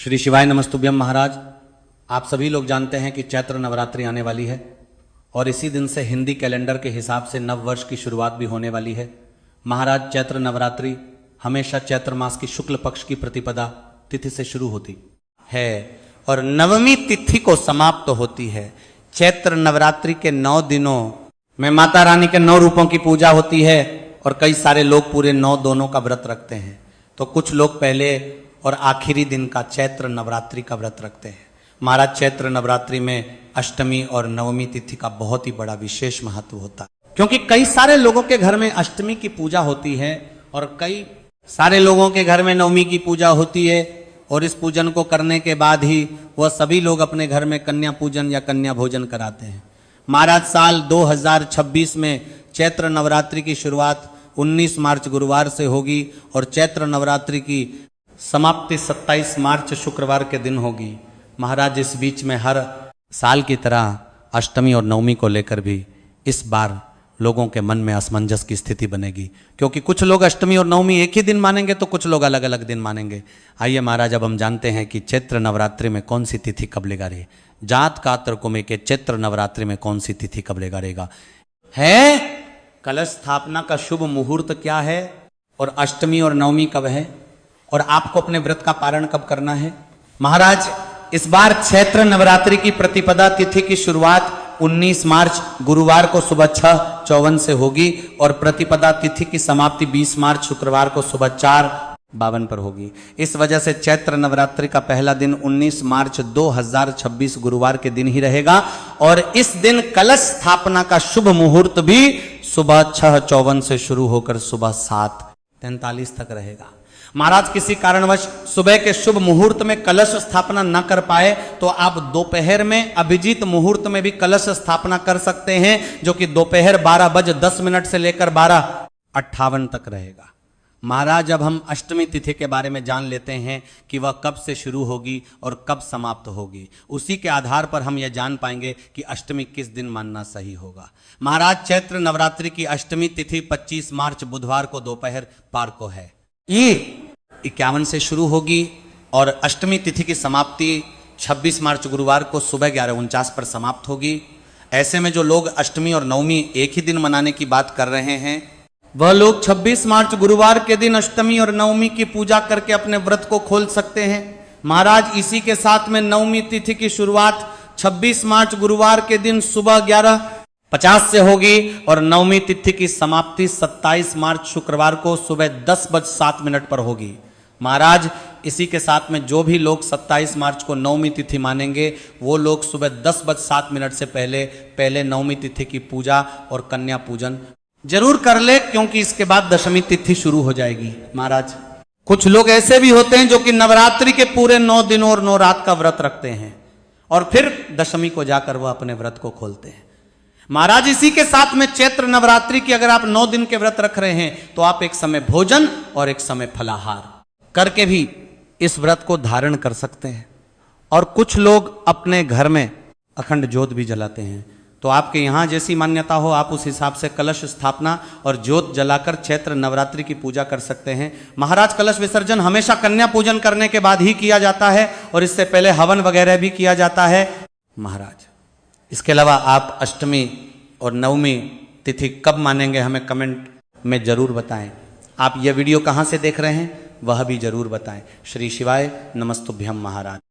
श्री शिवाय नमस्तुभ्यम महाराज। आप सभी लोग जानते हैं कि चैत्र नवरात्रि आने वाली है और इसी दिन से हिंदी कैलेंडर के हिसाब से नव वर्ष की शुरुआत भी होने वाली है। महाराज, चैत्र नवरात्रि हमेशा चैत्र मास की शुक्ल पक्ष की प्रतिपदा तिथि से शुरू होती है और नवमी तिथि को समाप्त होती है। चैत्र नवरात्रि के 9 दिनों में माता रानी के 9 रूपों की पूजा होती है और कई सारे लोग पूरे 9 दोनों का व्रत रखते हैं। तो कुछ लोग पहले और आखिरी दिन का चैत्र नवरात्रि का व्रत रखते हैं। महाराज, चैत्र नवरात्रि में अष्टमी और नवमी तिथि का बहुत ही बड़ा विशेष महत्व होता है, क्योंकि कई सारे लोगों के घर में अष्टमी की पूजा होती है और कई सारे लोगों के घर में नवमी की पूजा होती है और इस पूजन को करने के बाद ही वह सभी लोग अपने घर में कन्या पूजन या कन्या भोजन कराते हैं। महाराज, साल 2026 में चैत्र नवरात्रि की शुरुआत 19 मार्च गुरुवार से होगी और चैत्र नवरात्रि की समाप्ति 27 मार्च शुक्रवार के दिन होगी। महाराज, इस बीच में हर साल की तरह अष्टमी और नवमी को लेकर भी इस बार लोगों के मन में असमंजस की स्थिति बनेगी, क्योंकि कुछ लोग अष्टमी और नवमी एक ही दिन मानेंगे तो कुछ लोग अलग अलग दिन मानेंगे। आइए महाराज, अब हम जानते हैं कि चैत्र नवरात्रि में कौन सी तिथि कब लेगा रे। जात कात्र कुमे के चैत्र नवरात्रि में कौन सी तिथि कब लेगा रहेगा है। कलश स्थापना का शुभ मुहूर्त क्या है और अष्टमी और नवमी कब है और आपको अपने व्रत का पारण कब करना है। महाराज, इस बार चैत्र नवरात्रि की प्रतिपदा तिथि की शुरुआत 19 मार्च गुरुवार को सुबह 6:54 से होगी और प्रतिपदा तिथि की समाप्ति 20 मार्च शुक्रवार को सुबह 4:52 पर होगी। इस वजह से चैत्र नवरात्रि का पहला दिन 19 मार्च 2026 गुरुवार के दिन ही रहेगा और इस दिन कलश स्थापना का शुभ मुहूर्त भी सुबह 6:54 से शुरू होकर सुबह 7:43 तक रहेगा। महाराज, किसी कारणवश सुबह के शुभ मुहूर्त में कलश स्थापना न कर पाए तो आप दोपहर में अभिजीत मुहूर्त में भी कलश स्थापना कर सकते हैं, जो कि दोपहर 12:10 से लेकर 12:58 तक रहेगा। महाराज, अब हम अष्टमी तिथि के बारे में जान लेते हैं कि वह कब से शुरू होगी और कब समाप्त होगी। उसी के आधार पर हम यह जान पाएंगे कि अष्टमी किस दिन मानना सही होगा। महाराज, चैत्र नवरात्रि की अष्टमी तिथि 25 मार्च बुधवार को दोपहर 12 को है। ये 51 से शुरू होगी और अष्टमी तिथि की समाप्ति 26 मार्च गुरुवार को सुबह 11:49 पर समाप्त होगी। ऐसे में जो लोग अष्टमी और नवमी एक ही दिन मनाने की बात कर रहे हैं, वह लोग 26 मार्च गुरुवार के दिन अष्टमी और नवमी की पूजा करके अपने व्रत को खोल सकते हैं। महाराज, इसी के साथ में नवमी तिथि की शुरुआत 26 मार्च गुरुवार के दिन सुबह 11:50 से होगी और नवमी तिथि की समाप्ति 27 मार्च शुक्रवार को सुबह 10:07 पर होगी। महाराज, इसी के साथ में जो भी लोग 27 मार्च को नवमी तिथि मानेंगे वो लोग सुबह 10:07 से पहले नवमी तिथि की पूजा और कन्या पूजन जरूर कर ले, क्योंकि इसके बाद दशमी तिथि शुरू हो जाएगी। महाराज, कुछ लोग ऐसे भी होते हैं जो कि नवरात्रि के पूरे 9 दिनों और 9 रात का व्रत रखते हैं और फिर दशमी को जाकर वह अपने व्रत को खोलते हैं। महाराज, इसी के साथ में चैत्र नवरात्रि की अगर आप 9 दिन के व्रत रख रहे हैं तो आप एक समय भोजन और एक समय फलाहार करके भी इस व्रत को धारण कर सकते हैं। और कुछ लोग अपने घर में अखंड ज्योत भी जलाते हैं। तो आपके यहाँ जैसी मान्यता हो आप उस हिसाब से कलश स्थापना और ज्योत जलाकर चैत्र नवरात्रि की पूजा कर सकते हैं। महाराज, कलश विसर्जन हमेशा कन्या पूजन करने के बाद ही किया जाता है और इससे पहले हवन वगैरह भी किया जाता है। महाराज, इसके अलावा आप अष्टमी और नवमी तिथि कब मानेंगे हमें कमेंट में जरूर बताएं। आप यह वीडियो कहाँ से देख रहे हैं वह भी जरूर बताएं। श्री शिवाय नमस्तुभ्यम महाराज।